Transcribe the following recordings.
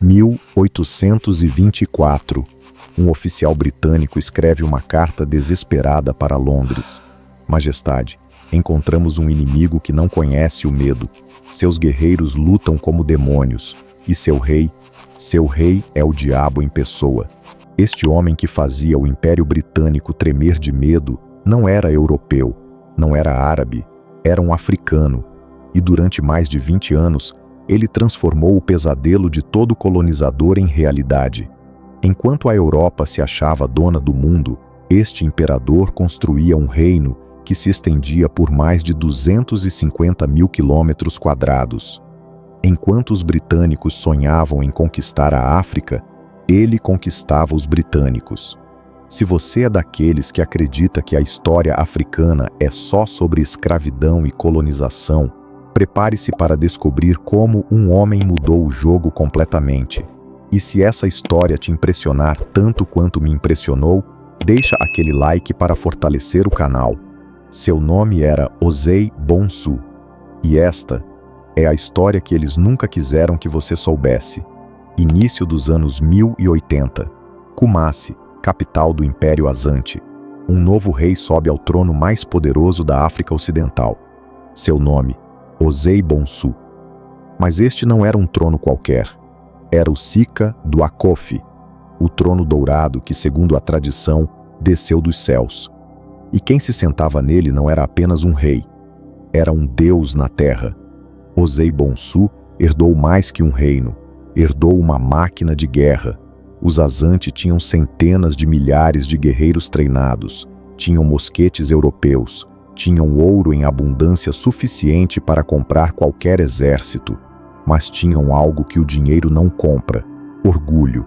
1824, um oficial britânico escreve uma carta desesperada para Londres. Majestade, encontramos um inimigo que não conhece o medo. Seus guerreiros lutam como demônios. E seu rei é o diabo em pessoa. Este homem que fazia o Império Britânico tremer de medo não era europeu, não era árabe, era um africano. E durante mais de 20 anos, ele transformou o pesadelo de todo colonizador em realidade. Enquanto a Europa se achava dona do mundo, este imperador construía um reino que se estendia por mais de 250 mil quilômetros quadrados. Enquanto os britânicos sonhavam em conquistar a África, ele conquistava os britânicos. Se você é daqueles que acredita que a história africana é só sobre escravidão e colonização, prepare-se para descobrir como um homem mudou o jogo completamente. E se essa história te impressionar tanto quanto me impressionou, deixa aquele like para fortalecer o canal. Seu nome era Osei Bonsu. E esta é a história que eles nunca quiseram que você soubesse. Início dos anos 1080. Kumasi, capital do Império Azante. Um novo rei sobe ao trono mais poderoso da África Ocidental. Seu nome, Osei Bonsu. Mas este não era um trono qualquer. Era o Sika do Akofi, o trono dourado que, segundo a tradição, desceu dos céus. E quem se sentava nele não era apenas um rei, era um deus na terra. Osei Bonsu herdou mais que um reino, herdou uma máquina de guerra. Os Azante tinham centenas de milhares de guerreiros treinados, tinham mosquetes europeus, tinham ouro em abundância suficiente para comprar qualquer exército, mas tinham algo que o dinheiro não compra: orgulho.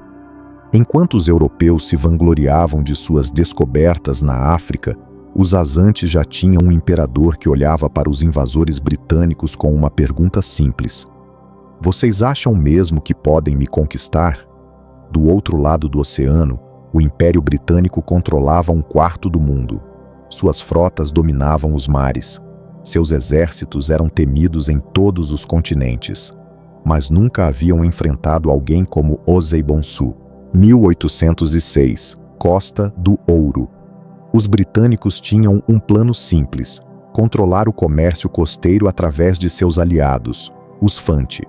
Enquanto os europeus se vangloriavam de suas descobertas na África, os Azantes já tinham um imperador que olhava para os invasores britânicos com uma pergunta simples: vocês acham mesmo que podem me conquistar? Do outro lado do oceano, o Império Britânico controlava um quarto do mundo. Suas frotas dominavam os mares. Seus exércitos eram temidos em todos os continentes. Mas nunca haviam enfrentado alguém como Osei Bonsu. 1806, Costa do Ouro. Os britânicos tinham um plano simples: controlar o comércio costeiro através de seus aliados, os Fanti.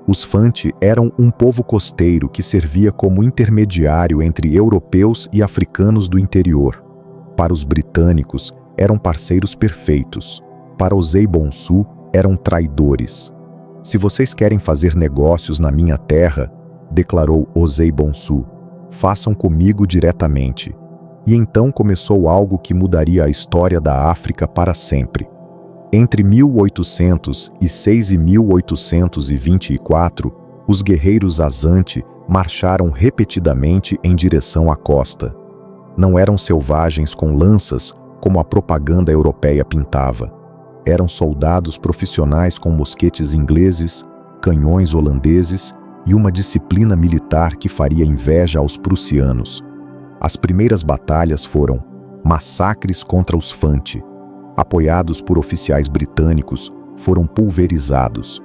Os Fanti eram um povo costeiro que servia como intermediário entre europeus e africanos do interior. Para os britânicos, eram parceiros perfeitos. Para Osei Bonsu, eram traidores. Se vocês querem fazer negócios na minha terra, declarou Osei Bonsu, façam comigo diretamente. E então começou algo que mudaria a história da África para sempre. Entre 1806 e 1824, os guerreiros Azante marcharam repetidamente em direção à costa. Não eram selvagens com lanças, como a propaganda europeia pintava. Eram soldados profissionais com mosquetes ingleses, canhões holandeses e uma disciplina militar que faria inveja aos prussianos. As primeiras batalhas foram massacres contra os Fanti. Apoiados por oficiais britânicos, foram pulverizados.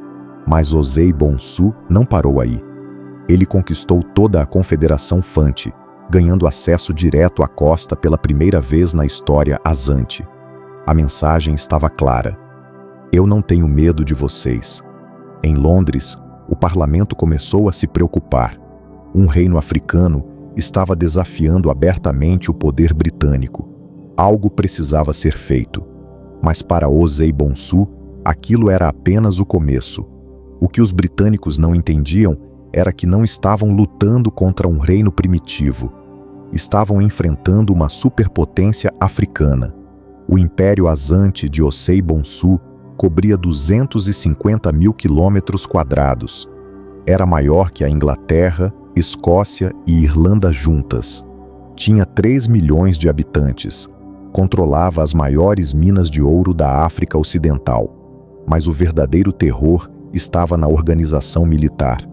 Mas Osei Bonsu não parou aí. Ele conquistou toda a Confederação Fanti, ganhando acesso direto à costa pela primeira vez na história azante. A mensagem estava clara: eu não tenho medo de vocês. Em Londres, o parlamento começou a se preocupar. Um reino africano estava desafiando abertamente o poder britânico. Algo precisava ser feito. Mas para Osei Bonsu, aquilo era apenas o começo. O que os britânicos não entendiam era que não estavam lutando contra um reino primitivo. Estavam enfrentando uma superpotência africana. O Império Azante de Osei Bonsu cobria 250 mil quilômetros quadrados. Era maior que a Inglaterra, Escócia e Irlanda juntas. Tinha 3 milhões de habitantes. Controlava as maiores minas de ouro da África Ocidental. Mas o verdadeiro terror estava na organização militar.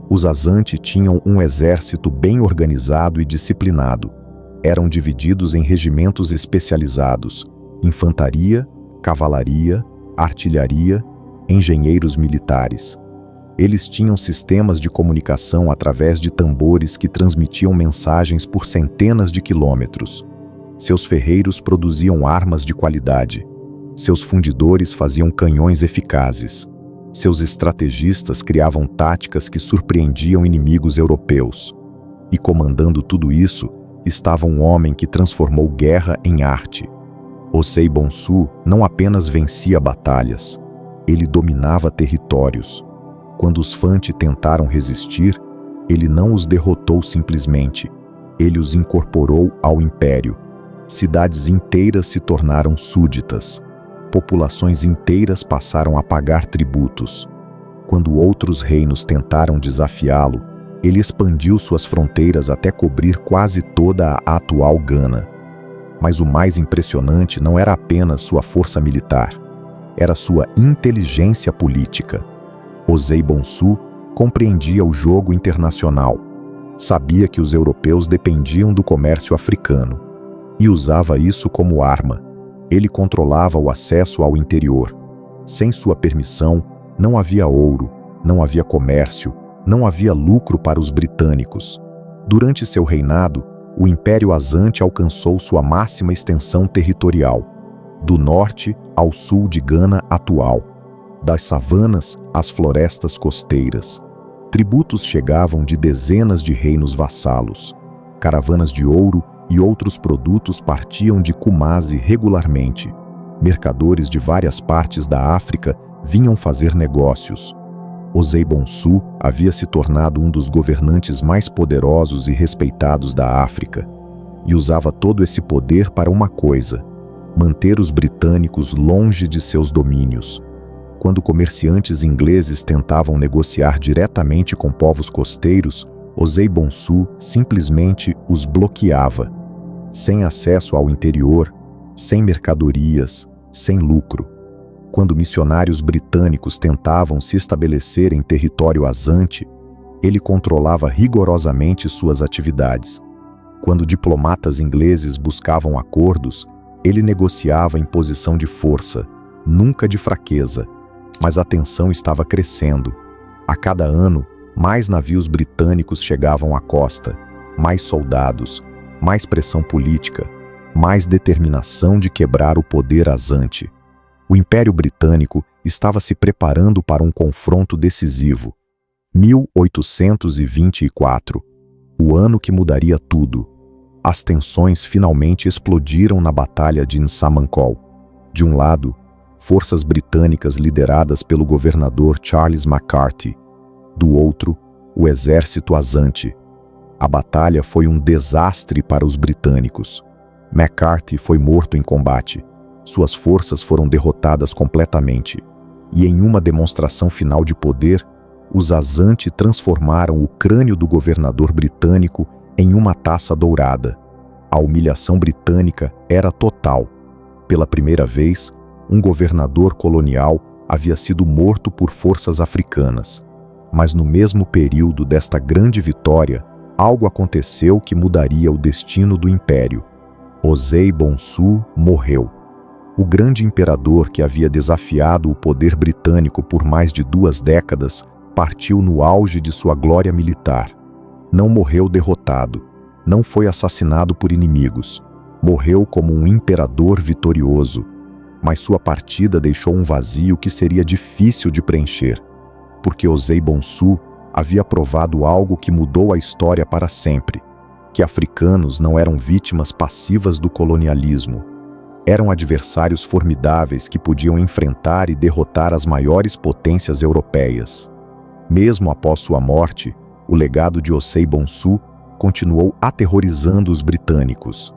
Os Azante tinham um exército bem organizado e disciplinado. Eram divididos em regimentos especializados: infantaria, cavalaria, artilharia, engenheiros militares. Eles tinham sistemas de comunicação através de tambores que transmitiam mensagens por centenas de quilômetros. Seus ferreiros produziam armas de qualidade. Seus fundidores faziam canhões eficazes. Seus estrategistas criavam táticas que surpreendiam inimigos europeus. E comandando tudo isso, estava um homem que transformou guerra em arte. Osei Bonsu não apenas vencia batalhas, ele dominava territórios. Quando os Fanti tentaram resistir, ele não os derrotou simplesmente, ele os incorporou ao império. Cidades inteiras se tornaram súditas. Populações inteiras passaram a pagar tributos. Quando outros reinos tentaram desafiá-lo, ele expandiu suas fronteiras até cobrir quase toda a atual Gana. Mas o mais impressionante não era apenas sua força militar, era sua inteligência política. Osei Bonsu compreendia o jogo internacional, sabia que os europeus dependiam do comércio africano e usava isso como arma. Ele controlava o acesso ao interior. Sem sua permissão, não havia ouro, não havia comércio, não havia lucro para os britânicos. Durante seu reinado, o Império Azante alcançou sua máxima extensão territorial, do norte ao sul de Gana atual, das savanas às florestas costeiras. Tributos chegavam de dezenas de reinos vassalos. Caravanas de ouro e outros produtos partiam de Kumasi regularmente. Mercadores de várias partes da África vinham fazer negócios. Osei Bonsu havia se tornado um dos governantes mais poderosos e respeitados da África, e usava todo esse poder para uma coisa: manter os britânicos longe de seus domínios. Quando comerciantes ingleses tentavam negociar diretamente com povos costeiros, Osei Bonsu simplesmente os bloqueava. Sem acesso ao interior, sem mercadorias, sem lucro. Quando missionários britânicos tentavam se estabelecer em território azante, ele controlava rigorosamente suas atividades. Quando diplomatas ingleses buscavam acordos, ele negociava em posição de força, nunca de fraqueza. Mas a tensão estava crescendo. A cada ano, mais navios britânicos chegavam à costa, mais soldados, mais pressão política, mais determinação de quebrar o poder azante. O Império Britânico estava se preparando para um confronto decisivo. 1824, o ano que mudaria tudo. As tensões finalmente explodiram na Batalha de Nsamankol. De um lado, forças britânicas lideradas pelo governador Charles Macarthy. Do outro, o exército azante. A batalha foi um desastre para os britânicos. Macarthy foi morto em combate. Suas forças foram derrotadas completamente. E em uma demonstração final de poder, os Azante transformaram o crânio do governador britânico em uma taça dourada. A humilhação britânica era total. Pela primeira vez, um governador colonial havia sido morto por forças africanas. Mas no mesmo período desta grande vitória, algo aconteceu que mudaria o destino do império. Osei Bonsu morreu. O grande imperador que havia desafiado o poder britânico por mais de 2 décadas partiu no auge de sua glória militar. Não morreu derrotado, não foi assassinado por inimigos. Morreu como um imperador vitorioso. Mas sua partida deixou um vazio que seria difícil de preencher, porque Osei Bonsu havia provado algo que mudou a história para sempre, que africanos não eram vítimas passivas do colonialismo. Eram adversários formidáveis que podiam enfrentar e derrotar as maiores potências europeias. Mesmo após sua morte, o legado de Osei Bonsu continuou aterrorizando os britânicos.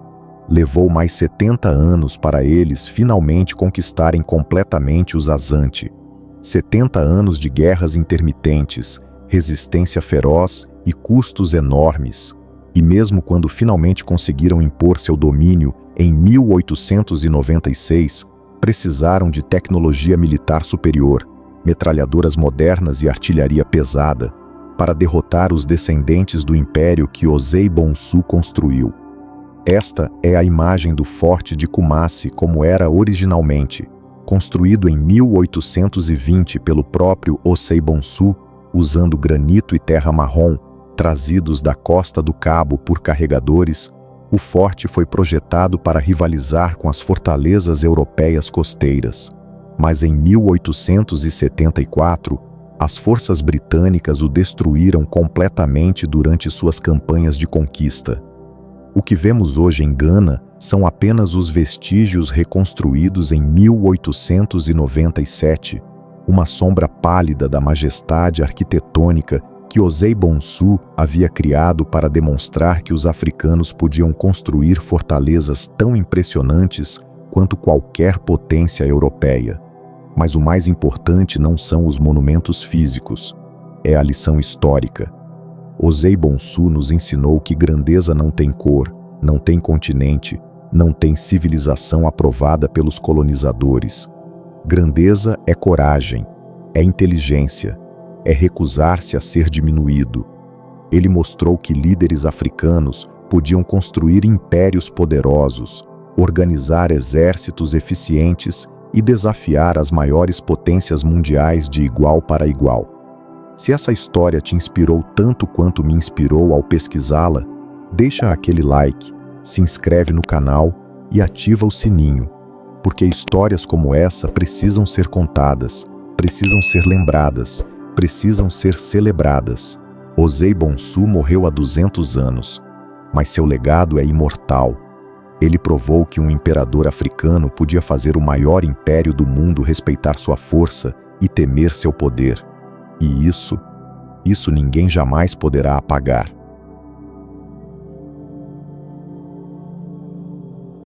Levou mais 70 anos para eles finalmente conquistarem completamente os Azante. 70 anos de guerras intermitentes, resistência feroz e custos enormes. E mesmo quando finalmente conseguiram impor seu domínio em 1896, precisaram de tecnologia militar superior, metralhadoras modernas e artilharia pesada, para derrotar os descendentes do império que Osei Bonsu construiu. Esta é a imagem do Forte de Kumasi como era originalmente, construído em 1820 pelo próprio Osei Bonsu, usando granito e terra marrom, trazidos da Costa do Cabo por carregadores, o forte foi projetado para rivalizar com as fortalezas europeias costeiras. Mas em 1874, as forças britânicas o destruíram completamente durante suas campanhas de conquista. O que vemos hoje em Gana são apenas os vestígios reconstruídos em 1897, uma sombra pálida da majestade arquitetônica que Osei Bonsu havia criado para demonstrar que os africanos podiam construir fortalezas tão impressionantes quanto qualquer potência europeia. Mas o mais importante não são os monumentos físicos, é a lição histórica. Osei Bonsu nos ensinou que grandeza não tem cor, não tem continente, não tem civilização aprovada pelos colonizadores. Grandeza é coragem, é inteligência, é recusar-se a ser diminuído. Ele mostrou que líderes africanos podiam construir impérios poderosos, organizar exércitos eficientes e desafiar as maiores potências mundiais de igual para igual. Se essa história te inspirou tanto quanto me inspirou ao pesquisá-la, deixa aquele like, se inscreve no canal e ativa o sininho, porque histórias como essa precisam ser contadas, precisam ser lembradas, precisam ser celebradas. Osei Bonsu morreu há 200 anos, mas seu legado é imortal. Ele provou que um imperador africano podia fazer o maior império do mundo respeitar sua força e temer seu poder. E isso ninguém jamais poderá apagar.